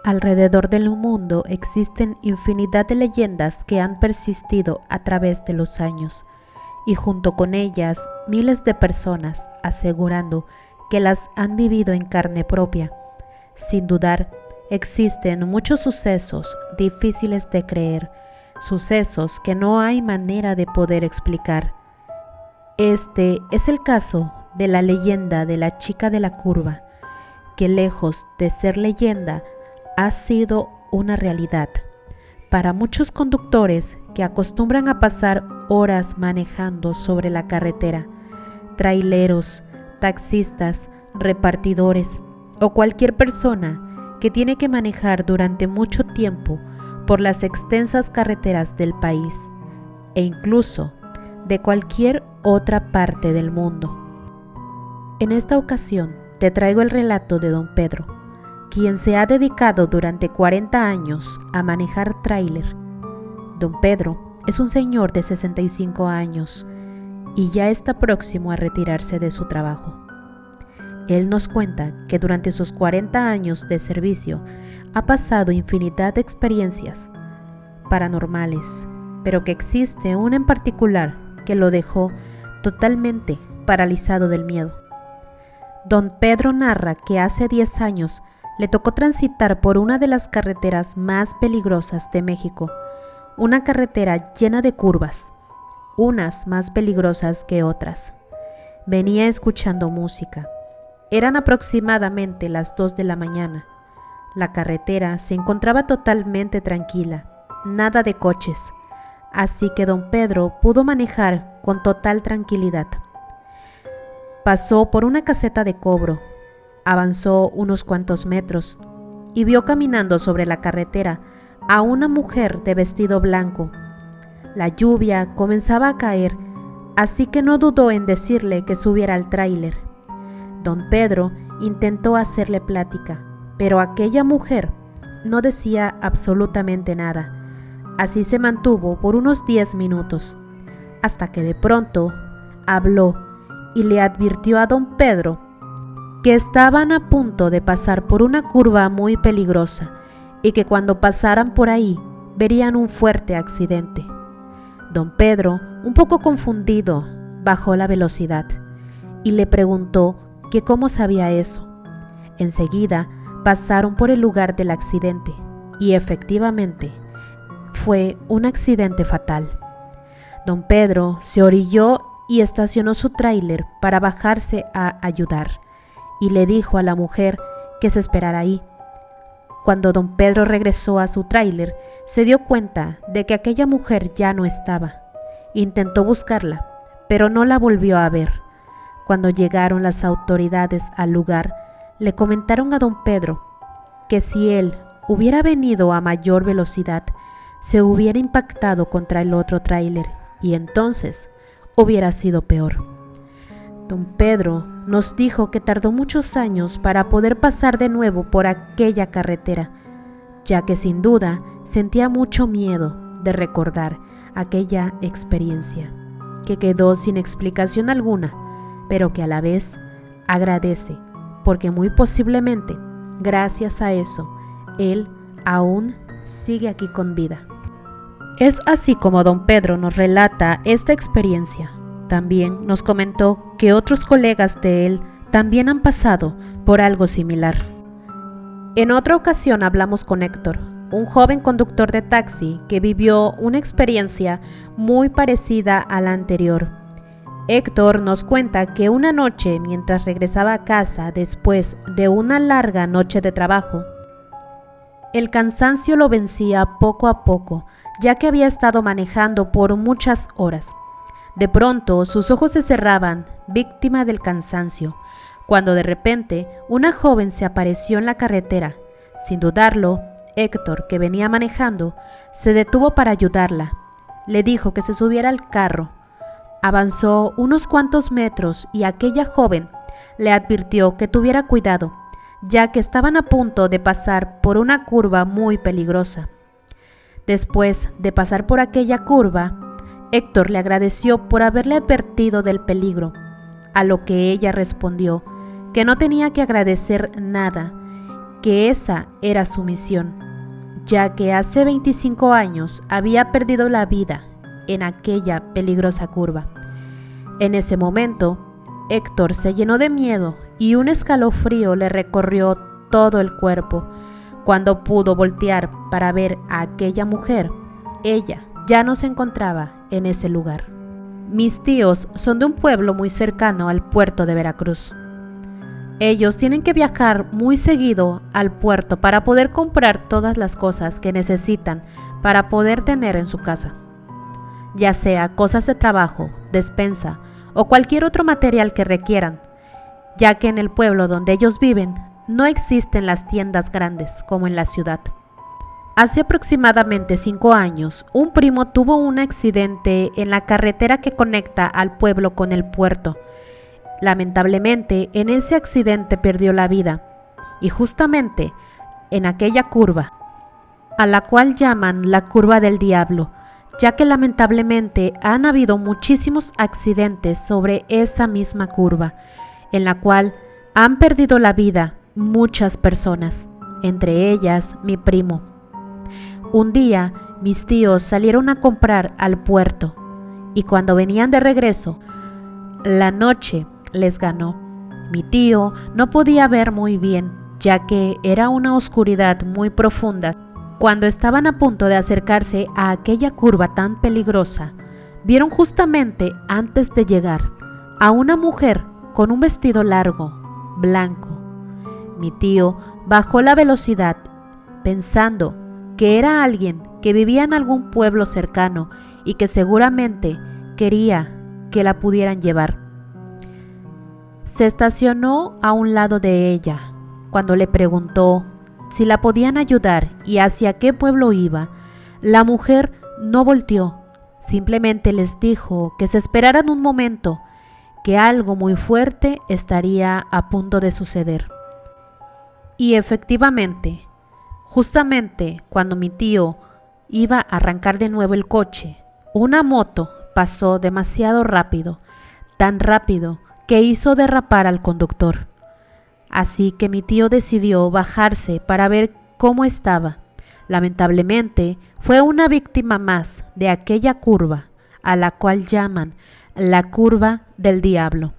Alrededor del mundo existen infinidad de leyendas que han persistido a través de los años, y junto con ellas miles de personas asegurando que las han vivido en carne propia. Sin dudar, existen muchos sucesos difíciles de creer, sucesos que no hay manera de poder explicar. Este es el caso de la leyenda de la chica de la curva, que lejos de ser leyenda, ha sido una realidad. Para muchos conductores que acostumbran a pasar horas manejando sobre la carretera, traileros, taxistas, repartidores o cualquier persona que tiene que manejar durante mucho tiempo por las extensas carreteras del país e incluso de cualquier otra parte del mundo. En esta ocasión te traigo el relato de Don Pedro, quien se ha dedicado durante 40 años a manejar tráiler. Don Pedro es un señor de 65 años y ya está próximo a retirarse de su trabajo. Él nos cuenta que durante sus 40 años de servicio ha pasado infinidad de experiencias paranormales, pero que existe una en particular que lo dejó totalmente paralizado del miedo. Don Pedro narra que hace 10 años le tocó transitar por una de las carreteras más peligrosas de México, una carretera llena de curvas, unas más peligrosas que otras. Venía escuchando música. Eran aproximadamente las 2 de la mañana. La carretera se encontraba totalmente tranquila, nada de coches, así que don Pedro pudo manejar con total tranquilidad. Pasó por una caseta de cobro, avanzó unos cuantos metros y vio caminando sobre la carretera a una mujer de vestido blanco. La lluvia comenzaba a caer, así que no dudó en decirle que subiera al tráiler. Don Pedro intentó hacerle plática, pero aquella mujer no decía absolutamente nada. Así se mantuvo por unos 10 minutos, hasta que de pronto habló y le advirtió a don Pedro que estaban a punto de pasar por una curva muy peligrosa y que cuando pasaran por ahí verían un fuerte accidente. Don Pedro, un poco confundido, bajó la velocidad y le preguntó que cómo sabía eso. Enseguida pasaron por el lugar del accidente y efectivamente fue un accidente fatal. Don Pedro se orilló y estacionó su tráiler para bajarse a ayudar y le dijo a la mujer que se esperara ahí. Cuando don Pedro regresó a su tráiler, se dio cuenta de que aquella mujer ya no estaba. Intentó buscarla, pero no la volvió a ver. Cuando llegaron las autoridades al lugar, le comentaron a don Pedro que si él hubiera venido a mayor velocidad, se hubiera impactado contra el otro tráiler y entonces hubiera sido peor. Don Pedro nos dijo que tardó muchos años para poder pasar de nuevo por aquella carretera, ya que sin duda sentía mucho miedo de recordar aquella experiencia, que quedó sin explicación alguna, pero que a la vez agradece, porque muy posiblemente, gracias a eso, él aún sigue aquí con vida. Es así como don Pedro nos relata esta experiencia. También nos comentó que otros colegas de él también han pasado por algo similar. En otra ocasión hablamos con Héctor, un joven conductor de taxi que vivió una experiencia muy parecida a la anterior. Héctor nos cuenta que una noche, mientras regresaba a casa después de una larga noche de trabajo, el cansancio lo vencía poco a poco, ya que había estado manejando por muchas horas. De pronto, sus ojos se cerraban, víctima del cansancio, cuando de repente una joven se apareció en la carretera. Sin dudarlo, Héctor, que venía manejando, se detuvo para ayudarla. Le dijo que se subiera al carro. Avanzó unos cuantos metros y aquella joven le advirtió que tuviera cuidado, ya que estaban a punto de pasar por una curva muy peligrosa. Después de pasar por aquella curva, Héctor le agradeció por haberle advertido del peligro, a lo que ella respondió que no tenía que agradecer nada que esa era su misión, ya que hace 25 años había perdido la vida en aquella peligrosa curva. En ese momento, Héctor se llenó de miedo y un escalofrío le recorrió todo el cuerpo. Cuando pudo voltear para ver a aquella mujer, ella ya no se encontraba en ese lugar. Mis tíos son de un pueblo muy cercano al puerto de Veracruz. Ellos tienen que viajar muy seguido al puerto para poder comprar todas las cosas que necesitan para poder tener en su casa, ya sea cosas de trabajo, despensa o cualquier otro material que requieran, ya que en el pueblo donde ellos viven no existen las tiendas grandes como en la ciudad. Hace aproximadamente 5 años, un primo tuvo un accidente en la carretera que conecta al pueblo con el puerto. Lamentablemente, en ese accidente perdió la vida, y justamente en aquella curva, a la cual llaman la curva del diablo, ya que lamentablemente han habido muchísimos accidentes sobre esa misma curva, en la cual han perdido la vida muchas personas, entre ellas mi primo. Un día mis tíos salieron a comprar al puerto y cuando venían de regreso, la noche les ganó. Mi tío no podía ver muy bien, ya que era una oscuridad muy profunda. Cuando estaban a punto de acercarse a aquella curva tan peligrosa, vieron justamente antes de llegar a una mujer con un vestido largo, blanco. Mi tío bajó la velocidad pensando que era alguien que vivía en algún pueblo cercano y que seguramente quería que la pudieran llevar. Se estacionó a un lado de ella. Cuando le preguntó si la podían ayudar y hacia qué pueblo iba, la mujer no volteó, simplemente les dijo que se esperaran un momento, que algo muy fuerte estaría a punto de suceder. Y efectivamente, justamente cuando mi tío iba a arrancar de nuevo el coche, una moto pasó demasiado rápido, tan rápido que hizo derrapar al conductor. Así que mi tío decidió bajarse para ver cómo estaba. Lamentablemente, fue una víctima más de aquella curva, a la cual llaman la curva del diablo.